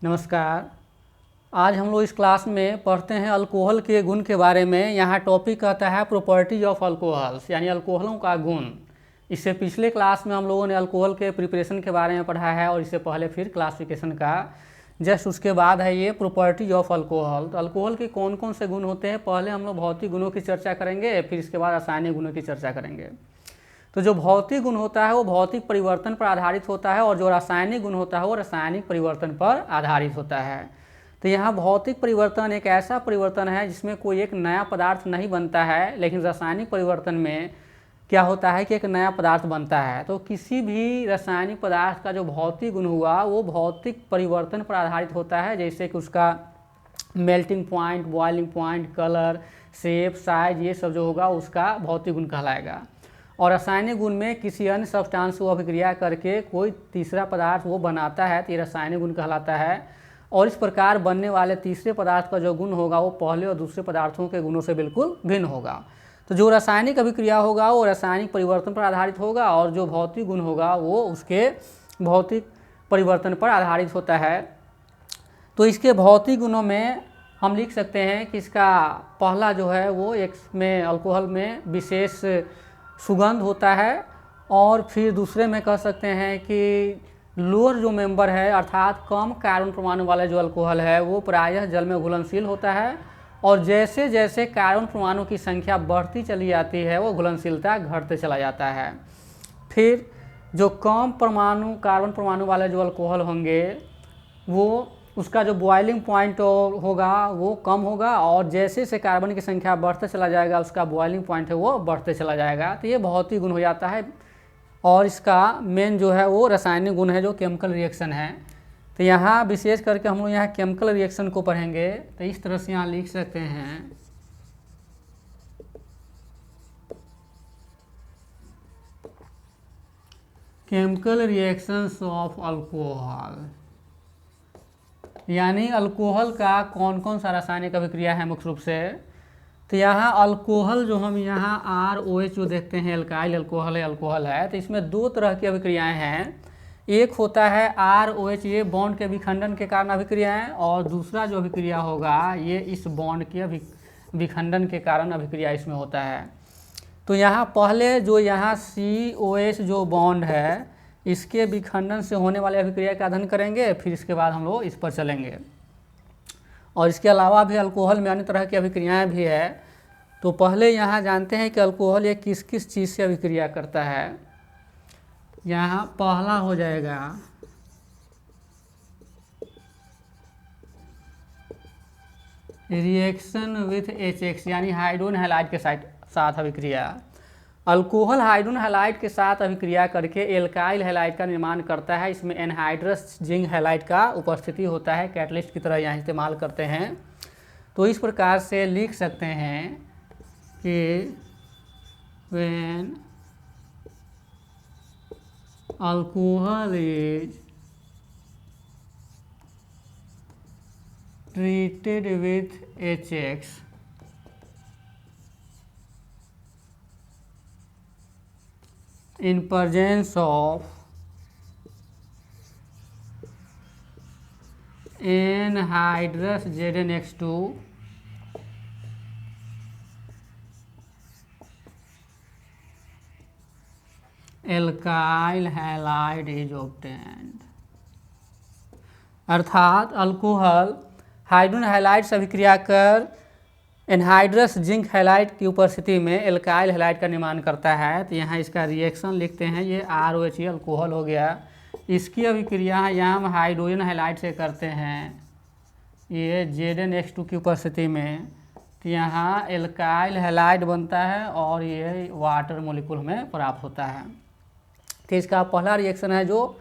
नमस्कार। आज हम लोग इस क्लास में पढ़ते हैं अल्कोहल के गुण के बारे में। यहाँ टॉपिक कहता है प्रॉपर्टीज ऑफ अल्कोहल्स, यानी अल्कोहलों का गुण। इससे पिछले क्लास में हम लोगों ने अल्कोहल के प्रिपरेशन के बारे में पढ़ा है और इससे पहले फिर क्लासिफिकेशन का जस्ट उसके बाद है ये प्रॉपर्टीज ऑफ अल्कोहल। तो अल्कोहल के कौन कौन से गुण होते हैं, पहले हम लोग भौतिक गुणों की चर्चा करेंगे, फिर इसके बाद रासायनिक गुणों की चर्चा करेंगे। तो जो भौतिक गुण होता है वो भौतिक परिवर्तन पर आधारित होता है और जो रासायनिक गुण होता है वो रासायनिक परिवर्तन पर आधारित होता है। तो यहाँ भौतिक परिवर्तन एक ऐसा परिवर्तन है जिसमें कोई एक नया पदार्थ नहीं बनता है, लेकिन रासायनिक परिवर्तन में क्या होता है कि एक नया पदार्थ बनता है। तो किसी भी रासायनिक पदार्थ का जो भौतिक गुण हुआ वो भौतिक परिवर्तन पर आधारित होता है, जैसे कि उसका melting point, boiling point, colour, shape, size, ये सब जो होगा उसका भौतिक गुण कहलाएगा। और रासायनिक गुण में किसी अन्य सब्सटेंस को अभिक्रिया करके कोई तीसरा पदार्थ वो बनाता है तो ये रासायनिक गुण कहलाता है। और इस प्रकार बनने वाले तीसरे पदार्थ का जो गुण होगा वो पहले और दूसरे पदार्थों के गुणों से बिल्कुल भिन्न होगा। तो जो रासायनिक अभिक्रिया होगा वो रासायनिक परिवर्तन पर आधारित होगा और जो भौतिक गुण होगा वो उसके भौतिक परिवर्तन पर आधारित होता है। तो इसके भौतिक गुणों में हम लिख सकते हैं कि इसका पहला जो है वो एक में अल्कोहल में विशेष सुगंध होता है, और फिर दूसरे में कह सकते हैं कि लोअर जो मेंबर है अर्थात कम कार्बन परमाणु वाला जो अल्कोहल है वो प्रायः जल में घुलनशील होता है, और जैसे जैसे कार्बन परमाणु की संख्या बढ़ती चली जाती है वो घुलनशीलता घटते चला जाता है। फिर जो कम परमाणु कार्बन परमाणु वाले जो अल्कोहल होंगे वो उसका जो बॉइलिंग पॉइंट होगा वो कम होगा, और जैसे से कार्बन की संख्या बढ़ते चला जाएगा उसका बॉइलिंग पॉइंट है वो बढ़ते चला जाएगा। तो ये भौतिक गुण हो जाता है। और इसका मेन जो है वो रासायनिक गुण है जो केमिकल रिएक्शन है। तो यहाँ विशेष करके हम लोग यहाँ केमिकल रिएक्शन को पढ़ेंगे। तो इस तरह से यहाँ लिख सकते हैं केमिकल रिएक्शंस ऑफ अल्कोहल, यानी अल्कोहल का कौन कौन सा रासायनिक अभिक्रिया है मुख्य रूप से। तो यहाँ अल्कोहल जो हम यहाँ ROH जो देखते हैं एल्काइल अल्कोहल है, तो इसमें दो तरह की अभिक्रियाएं हैं। एक होता है ROH, ये बॉन्ड के विखंडन के कारण अभिक्रिया है, और दूसरा जो अभिक्रिया होगा ये इस बॉन्ड के विखंडन के कारण अभिक्रिया इसमें होता है। तो यहाँ पहले जो यहाँ COH जो बॉन्ड है इसके विखंडन से होने वाले अभिक्रिया का अध्ययन करेंगे, फिर इसके बाद हम लोग इस पर चलेंगे। और इसके अलावा भी अल्कोहल में अन्य तरह की अभिक्रियाएं भी है। तो पहले यहाँ जानते हैं कि अल्कोहल ये किस किस चीज़ से अभिक्रिया करता है। यहाँ पहला हो जाएगा रिएक्शन विथ HX, यानी हाइड्रोजन हैलाइड के साथ अभिक्रिया। अल्कोहल हाइड्रोजन हैलाइड के साथ अभिक्रिया करके एल्काइल हैलाइड का निर्माण करता है। इसमें एनहाइड्रस जिंक हैलाइड का उपस्थिति होता है, कैटलिस्ट की तरह यहाँ इस्तेमाल करते हैं। तो इस प्रकार से लिख सकते हैं कि when alcohol is treated with HX in presence of anhydrous ZnH2 alkyl halide is obtained। अर्थात अल्कोहल हाइड्रोजन हैलाइड से अभिक्रिया कर एनहाइड्रस जिंक हैलाइड की उपस्थिति में एल्काइल हैलाइड का निर्माण करता है। तो यहाँ इसका रिएक्शन लिखते हैं, ये ROH अल्कोहल हो गया। इसकी अभिक्रिया यहाँ हम हाइड्रोजन हैलाइड से करते हैं, ये ZnH2 की उपस्थिति में। तो यहाँ एल्काइल हैलाइड बनता है और ये वाटर मोलिकुल में प्राप्त होता है। तो इसका पहला रिएक्शन है जो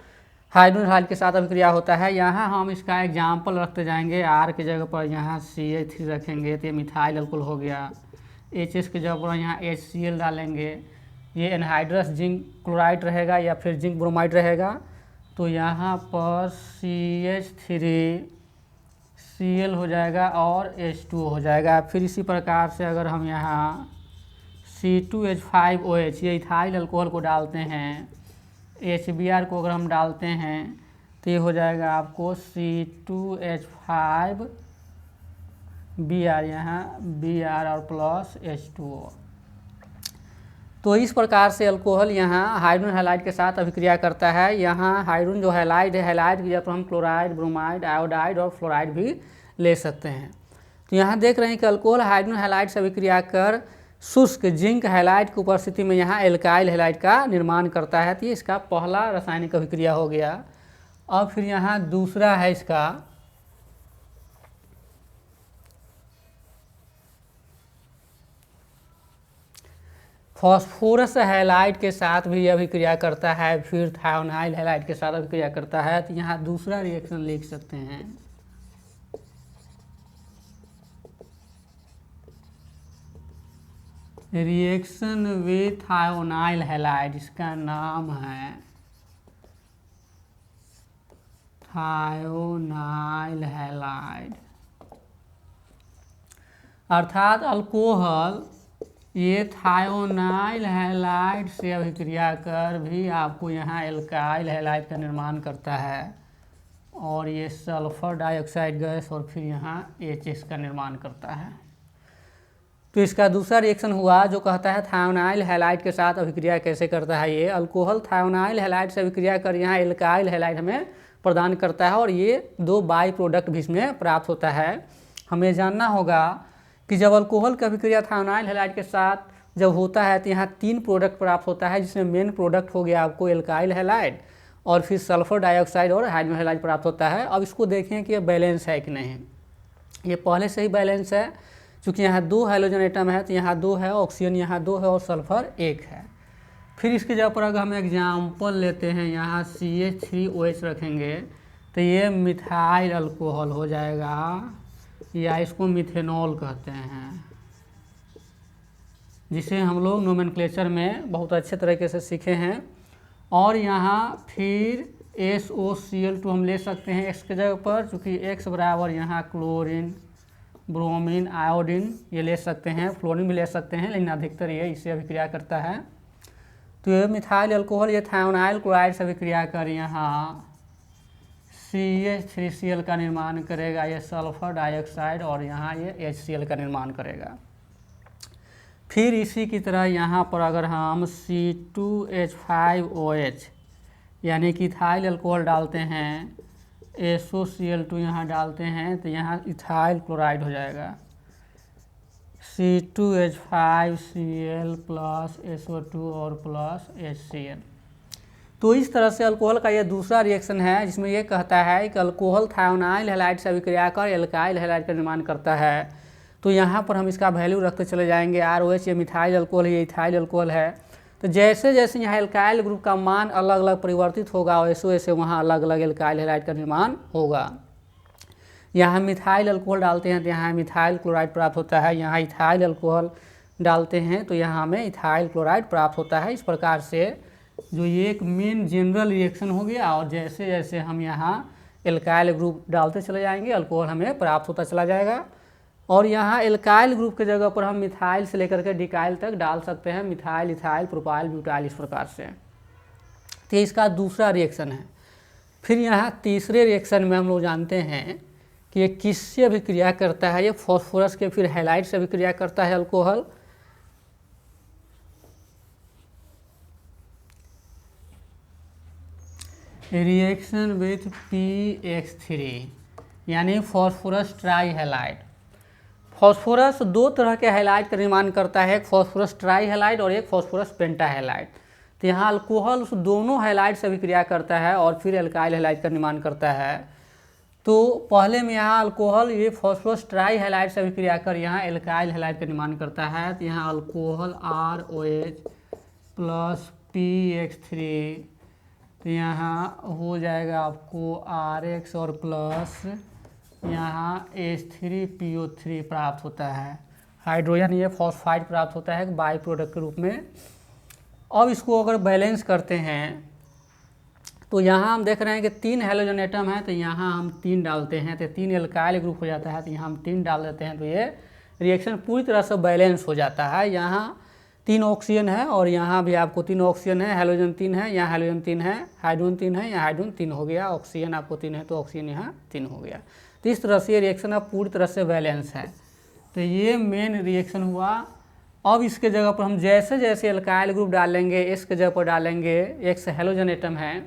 हाइड्रोजन हैलाइड के साथ अभिक्रिया होता है। यहाँ हम इसका एग्जाम्पल रखते जाएंगे, R की जगह पर यहाँ CH3 रखेंगे तो ये मिथाइल अल्कोहल हो गया। HS की जगह पर यहाँ HCl डालेंगे, ये एनहाइड्रस जिंक क्लोराइड रहेगा या फिर जिंक ब्रोमाइड रहेगा। तो यहाँ पर CH3 Cl हो जाएगा और H2O हो जाएगा। फिर इसी प्रकार से अगर हम यहाँ C2H5OH ये इथाइल अल्कोहल को डालते हैं, HBr को अगर हम डालते हैं तो ये हो जाएगा आपको C2H5 Br, यहाँ Br और प्लस H2O। तो इस प्रकार से अल्कोहल यहाँ हाइड्रोजन हैलाइड के साथ अभिक्रिया करता है। यहाँ हाइड्रोजन जो हैलाइड है, हैलाइड की जगह पर हम क्लोराइड, ब्रोमाइड, आयोडाइड और फ्लोराइड भी ले सकते हैं। तो यहाँ देख रहे हैं कि अल्कोहल हाइड्रोजन हैलाइड से अभिक्रिया कर शुष्क जिंक हैलाइड की उपस्थिति में यहाँ एल्काइल हैलाइड का निर्माण करता है। तो ये इसका पहला रासायनिक अभिक्रिया हो गया। अब फिर यहाँ दूसरा है इसका फॉस्फोरस हैलाइड के साथ भी अभिक्रिया करता है, फिर थायोनाइल हैलाइड के साथ अभिक्रिया करता है। तो यहाँ दूसरा रिएक्शन लिख सकते हैं, रिएक्शन विथ थायोनाइल हैलाइड, इसका नाम है थायोनाइल हैलाइड। अर्थात अल्कोहल ये थायोनाइल हैलाइड से अभिक्रिया कर भी आपको यहाँ एल्काइल हैलाइड का निर्माण करता है और ये सल्फर डाइऑक्साइड गैस और फिर यहाँ HH का निर्माण करता है। तो इसका दूसरा रिएक्शन हुआ जो कहता है थायोनाइल हैलाइड के साथ अभिक्रिया कैसे करता है। ये अल्कोहल थायोनाइल हैलाइड से अभिक्रिया कर यहाँ एल्काइल हैलाइड हमें प्रदान करता है और ये 2 बाई प्रोडक्ट भी इसमें प्राप्त होता है। हमें जानना होगा कि जब अल्कोहल की अभिक्रिया थायोनाइल हैलाइड के साथ जब होता है तो यहाँ 3 प्रोडक्ट प्राप्त होता है, जिसमें मेन प्रोडक्ट हो गया आपको एल्काइल हैलाइड और फिर सल्फर डाइऑक्साइड और हाइड्रोजन हैलाइड प्राप्त होता है। अब इसको देखें कि ये बैलेंस है कि नहीं। ये पहले से ही बैलेंस है, चूँकि यहाँ 2 हाइड्रोजन एटम है तो यहाँ 2 है, ऑक्सीजन यहाँ 2 है और सल्फर 1 है। फिर इसके जगह पर अगर हम एग्जाम्पल लेते हैं, यहाँ CH3OH रखेंगे तो ये मिथाइल अल्कोहल हो जाएगा, या इसको मिथेनॉल कहते हैं, जिसे हम लोग नोमेनक्लेचर में बहुत अच्छे तरीके से सीखे हैं। और यहाँ फिर SOCl2 हम ले सकते हैं X के जगह पर, चूँकि X बराबर यहाँ क्लोरीन, ब्रोमीन, आयोडीन ये ले सकते हैं, फ्लोरीन भी ले सकते हैं, लेकिन अधिकतर ये इससे अभिक्रिया करता है। तो ये मिथाइल अल्कोहल ये थायोनाइल क्लोराइड से अभिक्रिया कर यहाँ CH3Cl का निर्माण करेगा, ये सल्फर डाइऑक्साइड और यहाँ ये HCl का निर्माण करेगा। फिर इसी की तरह यहाँ पर अगर हम C2H5OH यानी कि इथाइल अल्कोहल डालते हैं, SOCl2 यहाँ डालते हैं तो यहाँ इथाइल क्लोराइड हो जाएगा, C2H5Cl प्लस SO2 और प्लस HCl। तो इस तरह से अल्कोहल का ये दूसरा रिएक्शन है, जिसमें ये कहता है कि अल्कोहल थायोनाइल हैलाइड से अभिक्रिया कर एल्काइल हैलाइड का निर्माण करता है। तो यहाँ पर हम इसका वैल्यू रखते चले जाएंगे, ROH ये मिथाइल अल्कोहल है, ये इथाइल अल्कोहल है। तो जैसे जैसे यहाँ एल्काइल ग्रुप का मान अलग अलग परिवर्तित होगा और वैसे वैसे वहाँ अलग अलग एल्काइल हैलाइड का निर्माण होगा। यहाँ मिथाइल अल्कोहल डालते हैं तो यहाँ मिथाइल क्लोराइड प्राप्त होता है, यहाँ इथाइल अल्कोहल डालते हैं तो यहाँ हमें इथाइल क्लोराइड प्राप्त होता है। इस प्रकार से जो ये एक मेन जनरल रिएक्शन हो गया, और जैसे जैसे हम यहाँ एल्काइल ग्रुप डालते चले जाएंगे अल्कोहल हमें प्राप्त होता चला जाएगा। और यहाँ एल्काइल ग्रुप के जगह पर हम मिथाइल से लेकर के डिकाइल तक डाल सकते हैं, मिथाइल, इथाइल, प्रोपाइल, ब्यूटाइल, इस प्रकार से। तो इसका दूसरा रिएक्शन है। फिर यहाँ तीसरे रिएक्शन में हम लोग जानते हैं कि ये किससे अभिक्रिया करता है। ये फॉस्फोरस के फिर हैलाइड से अभिक्रिया करता है अल्कोहल। रिएक्शन विथ PX3 यानी फॉस्फोरस ट्राई हैलाइड। फॉस्फोरस 2 तरह के हैलाइड का निर्माण करता है, एक फॉस्फोरस ट्राई हैलाइड और एक फॉस्फोरस पेंटा हैलाइड। तो यहाँ अल्कोहल उस दोनों हैलाइड से अभिक्रिया करता है और फिर एल्काइल हैलाइड का निर्माण करता है। तो पहले में यहाँ अल्कोहल ये फॉस्फोरस ट्राई हैलाइड से अभिक्रिया कर यहाँ एल्काइल हैलाइड का निर्माण करता है। तो यहाँ अल्कोहल ROH प्लस PX3, तो यहाँ हो जाएगा आपको RX और प्लस यहाँ H3PO3 प्राप्त होता है, हाइड्रोजन ये फॉस्फाइड प्राप्त होता है बाई प्रोडक्ट के रूप में। अब इसको अगर बैलेंस करते हैं तो यहाँ हम देख रहे हैं कि 3 हैलोजन एटम है, तो यहाँ हम 3 डालते हैं तो 3 एल्काइल ग्रुप हो जाता है, तो यहाँ हम 3 डाल देते हैं तो ये रिएक्शन पूरी तरह से बैलेंस हो जाता है। यहाँ 3 ऑक्सीजन है और यहाँ भी आपको 3 ऑक्सीजन है, हेलोजन 3 है, यहाँ हेलोजन 3 है, हाइड्रोजन 3 है, यहाँ हाइड्रोजन 3 हो गया, ऑक्सीजन आपको 3 है तो ऑक्सीजन यहाँ 3 हो गया। तो इस तरह से ये रिएक्शन अब पूरी तरह से बैलेंस है। तो ये मेन रिएक्शन हुआ। अब इसके जगह पर हम जैसे जैसे एल्काइल ग्रुप डालेंगे, एक्स के जगह पर डालेंगे, एक्स हेलोजन एटम है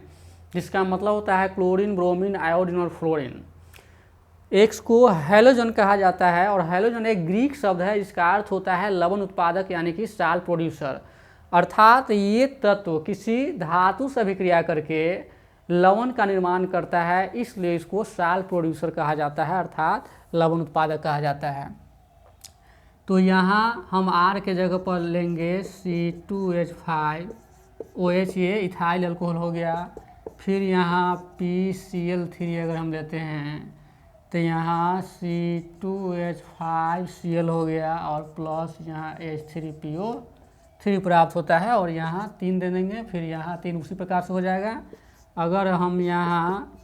जिसका मतलब होता है क्लोरीन, ब्रोमीन, आयोडीन और फ्लोरीन। एक्स को हेलोजन कहा जाता है और हेलोजन एक ग्रीक शब्द है जिसका अर्थ होता है लवण उत्पादक यानी कि साल्ट प्रोड्यूसर। अर्थात ये तत्व किसी धातु से अभिक्रिया करके लवण का निर्माण करता है, इसलिए इसको साल्ट प्रोड्यूसर कहा जाता है, अर्थात लवण उत्पादक कहा जाता है। तो यहाँ हम R के जगह पर लेंगे C2H5OH, ये इथाइल अल्कोहल हो गया। फिर यहाँ PCl3 अगर हम लेते हैं तो यहाँ C2H5Cl हो गया और प्लस यहाँ H3PO3 प्राप्त होता है और यहाँ 3 दे देंगे, फिर यहाँ 3 उसी प्रकार से हो जाएगा। अगर हम यहाँ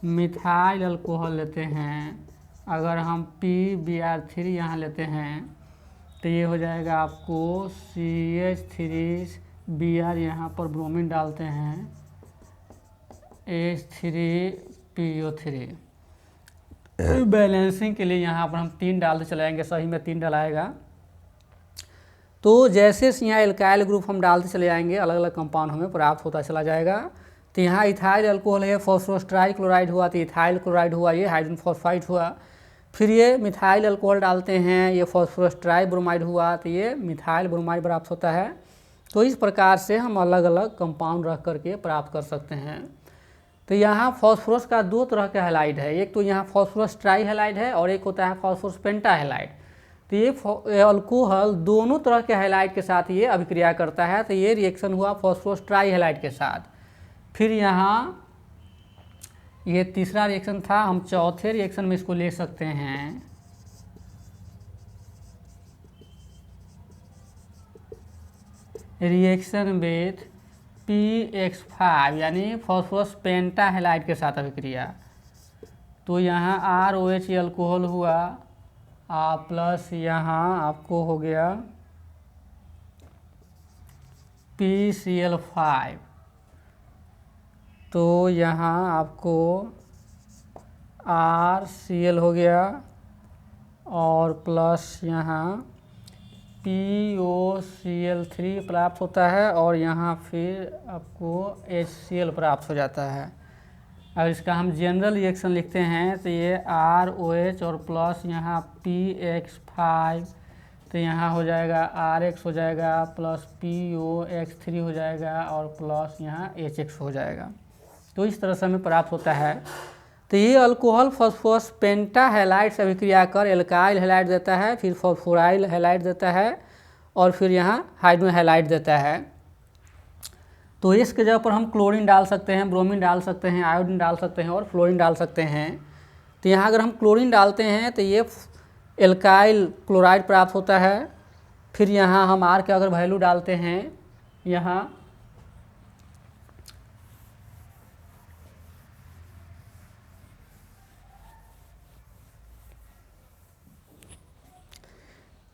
मिथाइल अल्कोहल लेते हैं, अगर हम PBr3 यहाँ लेते हैं तो ये हो जाएगा आपको CH3Br, यहाँ पर ब्रोमीन डालते हैं H3PO3। बैलेंसिंग के लिए यहाँ पर हम 3 डालते चले जाएंगे, सही में 3 डलाएगा। तो जैसे यहाँ एल्काइल ग्रुप हम डालते चले जाएंगे, अलग अलग कंपाउंड हमें प्राप्त होता चला जाएगा। तो यहाँ इथाइल अल्कोहल है, फॉस्फोरस ट्राइक्लोराइड हुआ तो इथाइल क्लोराइड हुआ, ये हाइड्रोजन फॉस्फाइड हुआ। फिर ये मिथाइल अल्कोहल डालते हैं, ये फॉस्फोरस ट्राइब्रोमाइड हुआ तो ये मिथाइल ब्रोमाइड प्राप्त होता है। तो इस प्रकार से हम अलग अलग कंपाउंड रख करके प्राप्त कर सकते हैं। तो यहाँ फॉस्फोरस का 2 तरह का हैलाइड है, एक तो यहाँ फॉस्फोरस ट्राई हैलाइड है और एक होता है फॉस्फोरस पेंटा हैलाइड। तो ये अल्कोहल दोनों तरह के हैलाइड के साथ ये अभिक्रिया करता है, तो ये रिएक्शन हुआ फॉस्फोरस ट्राई हैलाइड के साथ। फिर यहाँ ये तीसरा रिएक्शन था, हम चौथे रिएक्शन में इसको ले सकते हैं। रिएक्शन विथ PX5 यानी फॉस्फोरस पेंटा हैलाइड के साथ अभिक्रिया। तो यहाँ ROH अल्कोहल हुआ प्लस यहाँ आपको हो गया PCl5। तो यहाँ आपको RCl हो गया और प्लस यहाँ POCl3 प्राप्त होता है और यहाँ फिर आपको HCl प्राप्त हो जाता है। अब इसका हम जनरल रिएक्शन लिखते हैं तो ये ROH और प्लस यहाँ PX5, तो यहाँ हो जाएगा RX हो जाएगा प्लस POX3 हो जाएगा और प्लस यहाँ HX हो जाएगा। तो इस तरह से हमें प्राप्त होता है। तो ये अल्कोहल फॉस्फोरस पेंटा हैलाइड से अभिक्रिया कर एल्काइल हैलाइड देता है, फिर फॉस्फोराइल हैलाइड देता है और फिर यहाँ हाइड्रोजन हैलाइड देता है। तो इसके जगह पर हम क्लोरीन डाल सकते हैं, ब्रोमीन डाल सकते हैं, आयोडीन डाल सकते हैं और फ्लोरीन डाल सकते हैं। तो यहाँ अगर हम क्लोरीन डालते हैं तो ये एल्काइल क्लोराइड प्राप्त होता है। फिर यहाँ हम R के अगर वैल्यू डालते हैं, यहाँ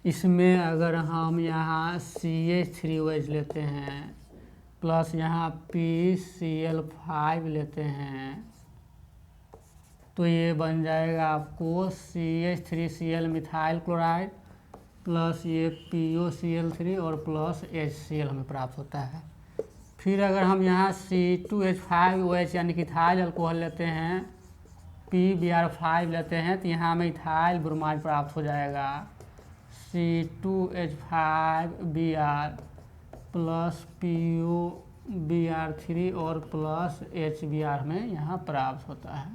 इसमें अगर हम यहाँ CH3OH लेते हैं प्लस यहाँ PCl5 लेते हैं तो ये बन जाएगा आपको CH3Cl मिथाइल क्लोराइड प्लस ये POCl3 और प्लस HCl हमें प्राप्त होता है। फिर अगर हम यहाँ C2H5OH यानी कि इथाइल अल्कोहल लेते हैं, PBr5 लेते हैं तो यहाँ हमें इथाइल ब्रोमाइड प्राप्त हो जाएगा C2H5Br प्लस POBr3 और प्लस HBr में यहाँ प्राप्त होता है।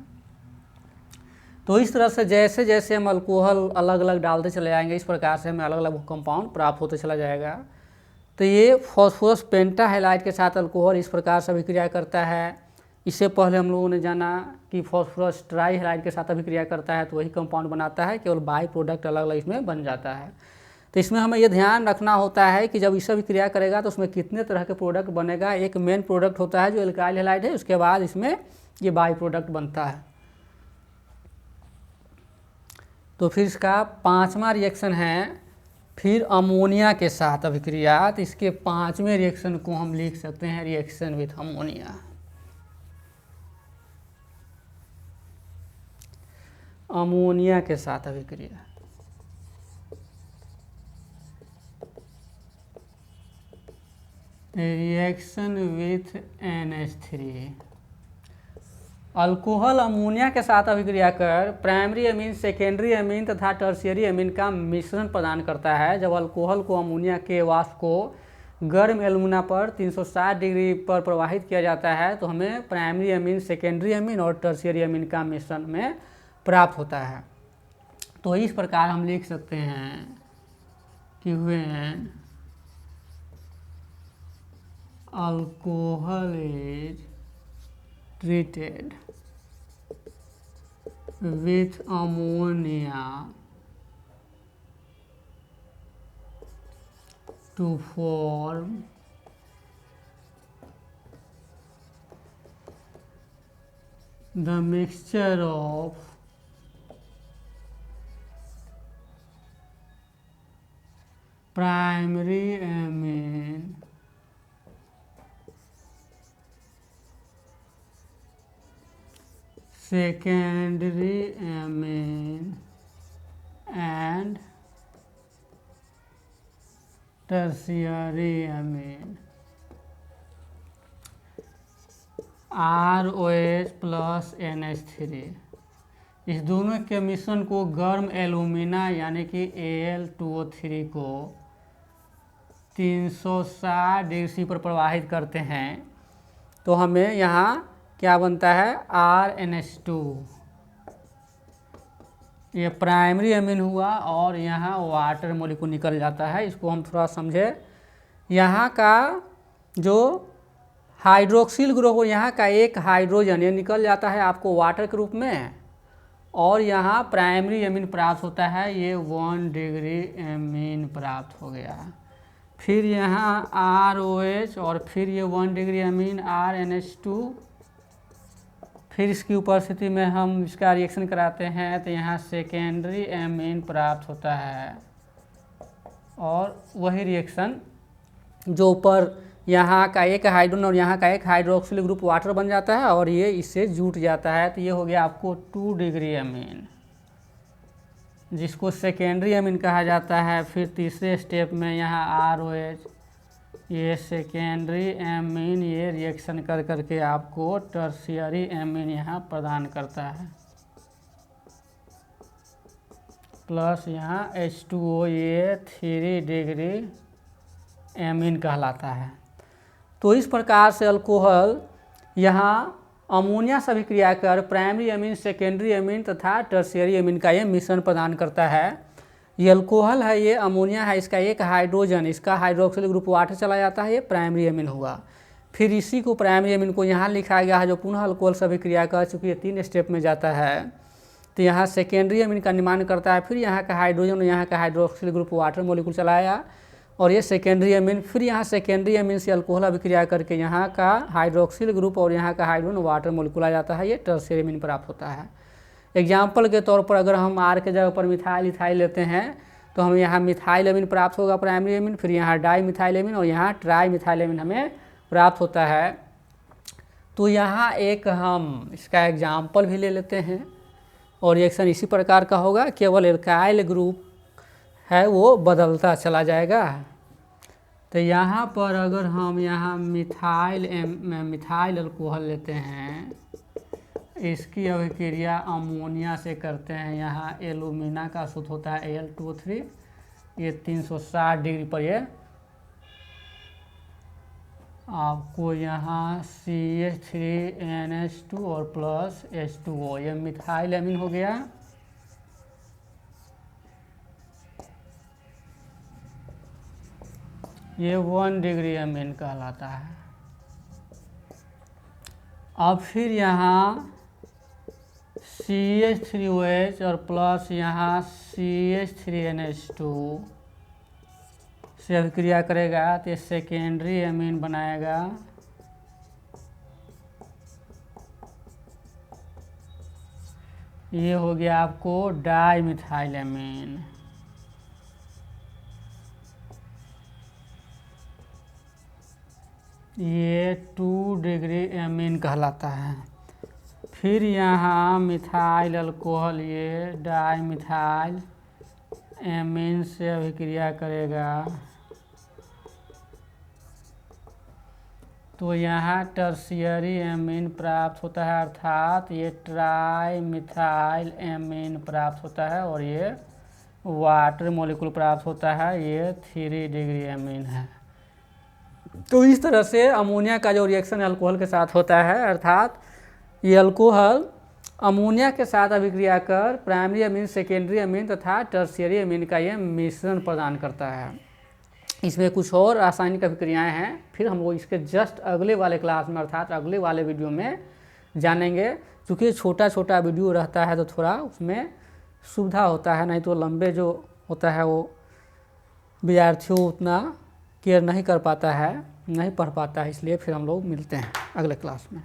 तो इस तरह से जैसे जैसे हम अल्कोहल अलग अलग डालते चले जाएंगे, इस प्रकार से हमें अलग अलग कंपाउंड प्राप्त होते चला जाएगा। तो ये फॉस्फोरस पेंटा हैलाइड के साथ अल्कोहल इस प्रकार से अभिक्रिया करता है। इससे पहले हम लोगों ने जाना कि फॉस्फोरस ट्राई हैलाइड के साथ अभिक्रिया करता है तो वही कंपाउंड बनाता है, केवल बाई प्रोडक्ट अलग अलग इसमें बन जाता है। तो इसमें हमें ये ध्यान रखना होता है कि जब इससे अभिक्रिया करेगा तो उसमें कितने तरह के प्रोडक्ट बनेगा। एक मेन प्रोडक्ट होता है जो एल्काइल हैलाइड है, उसके बाद इसमें ये बाई प्रोडक्ट बनता है। तो फिर इसका 5वां रिएक्शन है फिर अमोनिया के साथ अभिक्रिया, तो इसके पांचवें रिएक्शन को हम लिख सकते हैं रिएक्शन विथ अमोनिया। अमोनिया के साथ अभिक्रिया, reaction with NH3। Alcohol ammonia के साथ अभिक्रिया कर प्राइमरी अमीन, सेकेंडरी अमीन तथा टर्शियरी अमीन का मिश्रण प्रदान करता है। जब अल्कोहल को अमोनिया के वाष्प को गर्म एल्यूमिना पर 360 डिग्री पर प्रवाहित किया जाता है तो हमें प्राइमरी अमीन, सेकेंडरी अमीन और टर्शियरी अमीन का मिश्रण में प्राप्त होता है। तो इस प्रकार हम लिख सकते हैं कि when alcohol is treated with ammonia to form the mixture of primary amine, secondary amine and tertiary amine, ROH plus NH3। इस दोनों के मिश्रण को गर्म एल्यूमिना यानी कि Al2O3 को 360 डिग्री पर प्रवाहित करते हैं तो हमें यहाँ क्या बनता है RNH2। ये प्राइमरी अमीन हुआ और यहाँ वाटर मॉलिक्यूल निकल जाता है। इसको हम थोड़ा समझे। यहाँ का जो हाइड्रोक्सिल ग्रुप हो, यहाँ का एक हाइड्रोजन ये निकल जाता है आपको वाटर के रूप में और यहाँ प्राइमरी अमीन प्राप्त होता है, ये 1 डिग्री अमीन प्राप्त हो गया। फिर यहाँ ROH और फिर ये 1 डिग्री अमीन RNH2। फिर इसकी उपस्थिति में हम इसका रिएक्शन कराते हैं तो यहाँ सेकेंडरी अमीन प्राप्त होता है और वही रिएक्शन जो ऊपर यहाँ का एक हाइड्रोजन और यहाँ का एक हाइड्रोक्सिल ग्रुप वाटर बन जाता है और ये इससे जुट जाता है तो ये हो गया आपको 2 डिग्री अमीन, जिसको सेकेंडरी अमीन कहा जाता है। फिर तीसरे स्टेप में यहाँ ROH, ये सेकेंडरी अमीन ये रिएक्शन कर करके आपको टर्शियरी अमीन यहाँ प्रदान करता है, प्लस यहाँ H2O ये 3 डिग्री अमीन कहलाता है। तो इस प्रकार से अल्कोहल यहाँ अमोनिया से अभिक्रिया कर प्राइमरी अमीन, सेकेंडरी अमीन तथा टर्शियरी अमीन का ये मिश्रण प्रदान करता है। ये अल्कोहल है, ये अमोनिया है, इसका एक हाइड्रोजन, इसका हाइड्रोक्सिल ग्रुप वाटर चला जाता है, ये प्राइमरी अमीन हुआ। फिर इसी को प्राइमरी अमीन को यहाँ लिखा गया है जो पुनः अल्कोहल से अभिक्रिया कर चूँकि ये 3 स्टेप में जाता है तो यहाँ सेकेंडरी अमीन का निर्माण करता है। फिर यहाँ का हाइड्रोजन और यहाँ का हाइड्रोक्सिल ग्रुप वाटर मॉलिक्यूल चलाया और ये सेकेंडरी अमीन, फिर यहाँ सेकेंडरी अमीन से अल्कोहल अभिक्रिया करके यहाँ का हाइड्रोक्सिल ग्रुप और यहाँ का हाइड्रोजन वाटर मॉलिक्यूल आ जाता है, ये टर्शियरी अमीन प्राप्त होता है। एग्जाम्पल के तौर पर अगर हम R के जगह पर मिथाइल इथाइल लेते हैं तो हमें यहाँ मिथाइल अमीन प्राप्त होगा प्राइमरी अमीन, फिर यहाँ डाई मिथाइल अमीन और यहाँ ट्राई मिथाइल अमीन हमें प्राप्त होता है। तो यहाँ एक हम इसका एग्जाम्पल भी ले लेते हैं और रिएक्शन इसी प्रकार का होगा, केवल एल्काइल ग्रुप है वो बदलता चला जाएगा। तो यहाँ पर अगर हम यहाँ मिथाइल अल्कोहल लेते हैं, इसकी अभिक्रिया अमोनिया से करते हैं, यहाँ एल्यूमिना का सूत्र होता है Al2O3, ये 360 डिग्री पर ये आपको यहाँ CH3NH2 और प्लस H2O, ये मिथाइल अमीन हो गया। ये 1 डिग्री अमीन कहलाता है। अब फिर यहाँ CH3OH और प्लस यहाँ CH3NH2 से अभिक्रिया करेगा तो ये सेकेंडरी अमीन बनाएगा। ये हो गया आपको डाई मिथाइल अमीन। ये 2 डिग्री एमीन कहलाता है। फिर यहाँ मिथाइल अल्कोहल ये डाई मिथाइल एमीन से अभिक्रिया करेगा तो यहाँ टर्शियरी एमीन प्राप्त होता है, अर्थात ये ट्राई मिथाइल एमीन प्राप्त होता है और ये वाटर मॉलिक्यूल प्राप्त होता है, ये 3 डिग्री एमीन है। तो इस तरह से अमोनिया का जो रिएक्शन अल्कोहल के साथ होता है, अर्थात ये अल्कोहल अमोनिया के साथ अभिक्रिया कर प्राइमरी अमीन, सेकेंडरी अमीन तथा टर्शियरी अमीन का ये मिश्रण प्रदान करता है। इसमें कुछ और रासायनिक अभिक्रियाएं हैं, फिर हम लोग इसके जस्ट अगले वाले क्लास में अर्थात अगले वाले वीडियो में जानेंगे। क्योंकि छोटा छोटा वीडियो रहता है तो थोड़ा उसमें सुविधा होता है, नहीं तो लंबे जो होता है वो विद्यार्थियों उतना केयर नहीं कर पाता है, नहीं पढ़ पाता है। इसलिए फिर हम लोग मिलते हैं अगले क्लास में।